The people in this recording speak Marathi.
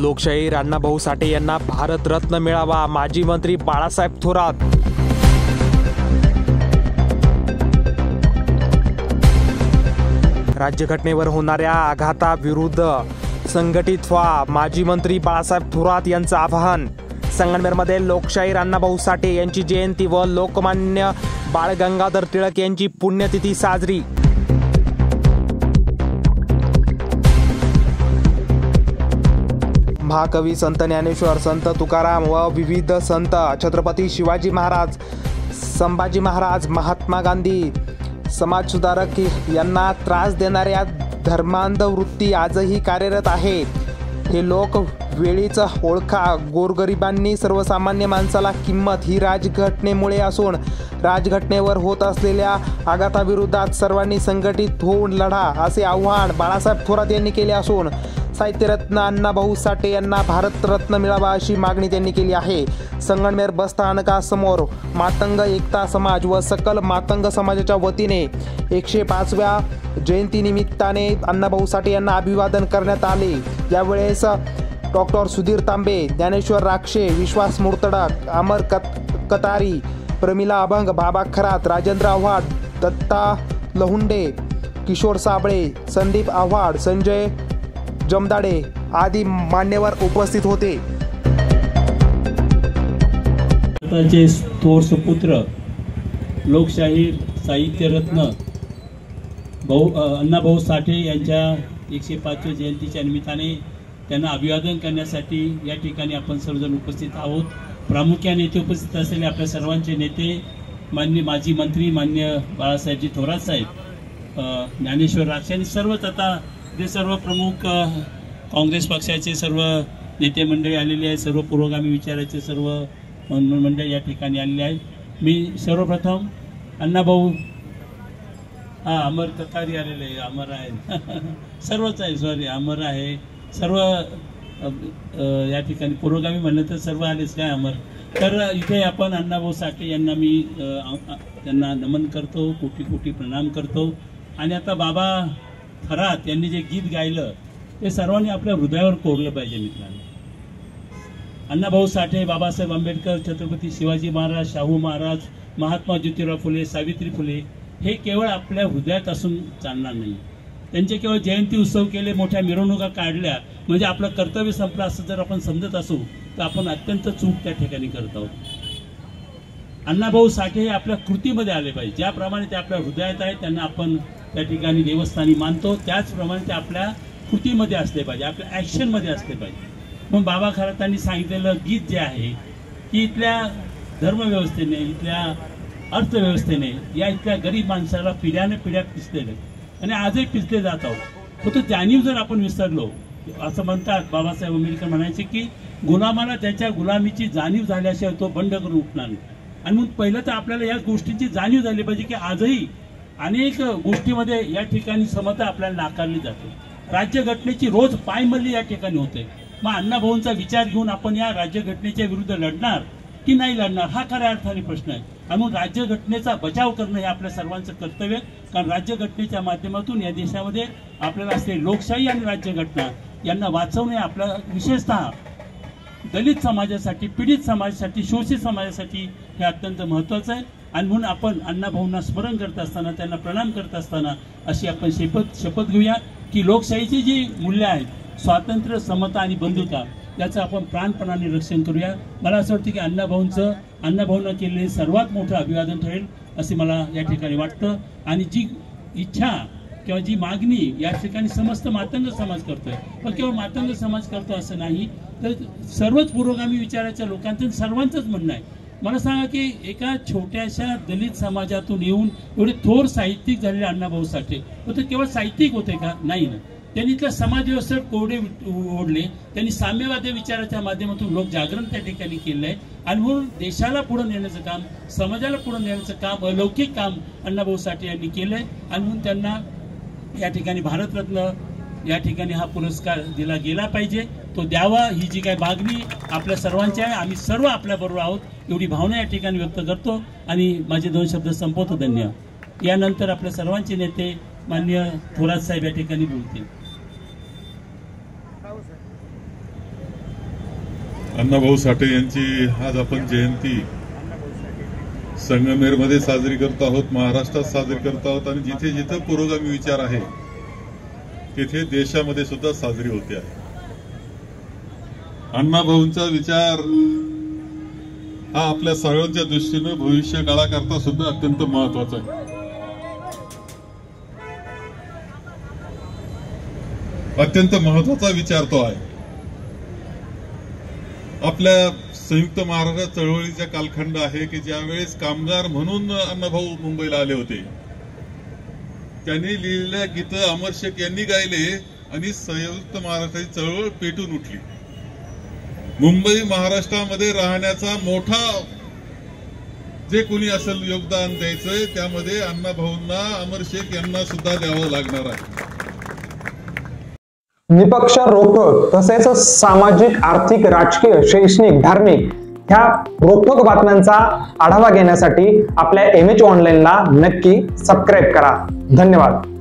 लोकशाहीर अण्णाभाऊ साठे यांना भारतरत्न मिळावा, माजी मंत्री बाळासाहेब थोरात. राज्यघटनेवर होणाऱ्या आघाताविरुद्ध संघटित व्हा, माजी मंत्री बाळासाहेब थोरात यांचं आवाहन. संगमनेरमध्ये लोकशाहीर अण्णाभाऊ साठे यांची जयंती व लोकमान्य बाळ गंगाधर टिळक यांची पुण्यतिथी साजरी. महाकवी संत ज्ञानेश्वर, संत तुकाराम व विविध संत, छत्रपती शिवाजी महाराज, संभाजी महाराज, महात्मा गांधी, समाजसुधारक यांना त्रास देणाऱ्या धर्मांध वृत्ती आजही कार्यरत आहे. हे लोक वेळीच ओळखा. गोरगरिबांनी, सर्वसामान्य माणसाला किंमत ही राजघटनेमुळे असून राजघटनेवर होत असलेल्या आघाताविरोधात सर्वांनी संघटित होऊन लढा, असे आवाहन बाळासाहेब थोरात यांनी केले असून साहित्यरत्न अण्णाभाऊ साठे यांना भारतरत्न मिळावा अशी मागणी त्यांनी केली आहे. संगमनेर बस स्थानकासमोर मातंग एकता समाज व सकल मातंग समाजाच्या वतीने 105व्या जयंतीनिमित्ताने अण्णाभाऊ साठे यांना अभिवादन करण्यात आले. यावेळेस डॉक्टर सुधीर तांबे, ज्ञानेश्वर राक्षे, विश्वास मुर्तडक, अमर कतारी, प्रमिला अभंग, बाबा खरात, राजेंद्र आव्हाड, दत्ता लहुंडे, किशोर साबळे, संदीप आव्हाड, संजय जमदाडे आदी मान्यवर उपस्थित होते. भारताचे थोर सुपुत्र लोकशाहीर साहित्यरत्न अण्णाभाऊ साठे यांच्या 105व्या जयंतीच्या निमित्ताने त्यांना अभिवादन करण्यासाठी या ठिकाणी आपण सर्वजण उपस्थित आहोत. प्रामुख्याने येथे उपस्थित असलेले आपल्या सर्वांचे नेते माननीय माजी मंत्री माननीय बाळासाहेबजी थोरात साहेब, ज्ञानेश्वर राक्षे आणि सर्वच आता जे सर्व प्रमुख काँग्रेस पक्षाचे सर्व नेते मंडळी आलेले आहेत, सर्व पुरोगामी विचाराचे सर्व मंडळी या ठिकाणी आलेले आहेत. मी सर्वप्रथम अण्णाभाऊ अमर कतारी आलेले आहे, अमर आहे सर्वच आहे, सॉरी अमर आहे, सर्व या ठिकाणी पुरोगामी म्हणलं तर सर्व आलेच काय अमर. तर इथे आपण अण्णाभाऊ साठे यांना मी त्यांना नमन करतो, कोटी कोटी प्रणाम करतो. आणि आता बाबा खरात यांनी जे गीत गायलं ते सर्वांनी आपल्या हृदयावर कोरलं पाहिजे. मित्रांनो, अण्णाभाऊ साठे, बाबासाहेब आंबेडकर, छत्रपती शिवाजी महाराज, शाहू महाराज, महात्मा ज्योतिराव फुले, सावित्री फुले हे केवळ आपल्या हृदयात असून चालणार नाही. त्यांचे केवळ जयंती उत्सव केले, मोठ्या मिरवणुका काढल्या म्हणजे आपलं कर्तव्य संपलं असं जर आपण समजत असू तर आपण अत्यंत चूक त्या ठिकाणी करत आहोत. अण्णाभाऊ साठे हे आपल्या कृतीमध्ये आले पाहिजे. ज्याप्रमाणे ते आपल्या हृदयात आहेत त्यांना आपण त्या ठिकाणी देवस्थानी मानतो, त्याचप्रमाणे ते आपल्या कृतीमध्ये असले पाहिजे, आपल्या ॲक्शनमध्ये असले पाहिजे. मग बाबा खरातांनी सांगितलेलं गीत जे आहे की इथल्या धर्मव्यवस्थेने, इथल्या अर्थव्यवस्थेने या इथल्या गरीब माणसाला पिढ्याने पिढ्या पिचलेले आणि आजही पिचले जात आहोत. फक्त जाणीव जर आपण विसरलो, असं म्हणतात बाबासाहेब आंबेडकर म्हणायचे की गुलामाला त्याच्या गुलामीची जाणीव झाल्याशिवाय तो बंड करून उठणार नाही. आणि मग पहिलं तर आपल्याला या गोष्टींची जाणीव झाली पाहिजे की आजही अनेक गोष्टीमध्ये या ठिकाणी समता आपल्याला नाकारली जाते. राज्यघटनेची रोज पायमल्ली या ठिकाणी होते. मग अण्णाभाऊंचा विचार घेऊन आपण या राज्यघटनेच्या विरुद्ध लढणार की नाही लढणार हा खऱ्या अर्थाने प्रश्न आहे. आणि म्हणून राज्यघटनेचा बचाव करणं हे आपल्या सर्वांचं कर्तव्य आहे. कारण राज्यघटनेच्या माध्यमातून या देशामध्ये आपल्याला असलेली लोकशाही आणि राज्यघटना यांना वाचवणे आपल्या विशेषतः दलित समाजासाठी, पीडित समाजासाठी, शोषित समाजासाठी हे अत्यंत महत्त्वाचं आहे. आणि म्हणून आपण अण्णाभाऊंना स्मरण करत असताना, त्यांना प्रणाम करत असताना अशी आपण शपथ घेऊया की लोकशाहीची जी मूल्य आहेत, स्वातंत्र्य, समता आणि बंधुता याचं आपण प्राणपणाने रक्षण करूया. मला असं वाटतं की अण्णाभाऊंना केलेले सर्वात मोठं अभिवादन ठरेल असे मला या ठिकाणी वाटतं. आणि जी इच्छा किंवा जी मागणी या ठिकाणी समस्त मातंग समाज करतोय, पण केवळ मातंग समाज करतो असं नाही, तर सर्वच पुरोगामी विचाराच्या लोकांचं सर्वांचंच म्हणणं आहे. मला सांगा की एका छोट्याशा दलित समाजातून येऊन एवढे थोर साहित्यिक झालेले अण्णाभाऊ साठे होते, केवळ साहित्यिक होते का? नाही ना. त्यांनी इथल्या समाज व्यवस्थेत कोरडे ओढले. त्यांनी साम्यवादी विचाराच्या माध्यमातून लोक जागरण त्या ठिकाणी केलं आहे. आणि म्हणून देशाला पुढे नेण्याचं काम, समाजाला पुढे नेण्याचं काम, अलौकिक काम अण्णाभाऊ साठे यांनी केलंय. आणि म्हणून त्यांना या ठिकाणी भारतरत्न या ठिकाणी हा पुरस्कार दिला गेला पाहिजे, तो द्यावा. ही जी काही मागणी आपल्या सर्वांची आहे, आम्ही सर्व आपल्याबरोबर आहोत एवढी भावना या ठिकाणी व्यक्त करतो आणि माझे 2 शब्द संपवतो. धन्यवाद. यानंतर आपल्या सर्वांचे नेते माननीय थोरात साहेब या ठिकाणी बोलतील. अण्णाभाऊ साठे यांची आज आपण जयंती संगमेरमध्ये साजरी करत आहोत, महाराष्ट्रात साजरी करत आहोत आणि जिथे जिथे पुरोगामी विचार आहे तिथे देशामध्ये सुद्धा साजरी होते आहे. अण्णाभाऊंचा विचार हा आपल्या सर्वांच्या दृष्टीने भविष्य काळाकरता सुद्धा अत्यंत महत्वाचा आहे. अत्यंत महत्वाचा विचार तो आहे. आपल्या संयुक्त महाराष्ट्र चळवळीचा कालखंड आहे की ज्यावेळेस कामगार म्हणून अण्णाभाऊ मुंबईला आले होते. त्यांनी लिहिलेल्या गीत अमर शेख यांनी गायले आणि संयुक्त महाराष्ट्राची चळवळ पेटून उठली. मुंबई महाराष्ट्रामध्ये राहण्याचा मोठा जे कोणी असेल योगदान द्यायचंय त्यामध्ये अण्णाभाऊंना अमर शेख यांना सुद्धा द्यावं लागणार आहे. निपक्ष, रोखठोक तसेच सामाजिक, आर्थिक, राजकीय, शैक्षणिक, धार्मिक ह्या रोखठोक बातम्यांचा आढावा घेण्यासाठी आपल्या MH ऑनलाईनला नक्की सबस्क्राईब करा. धन्यवाद.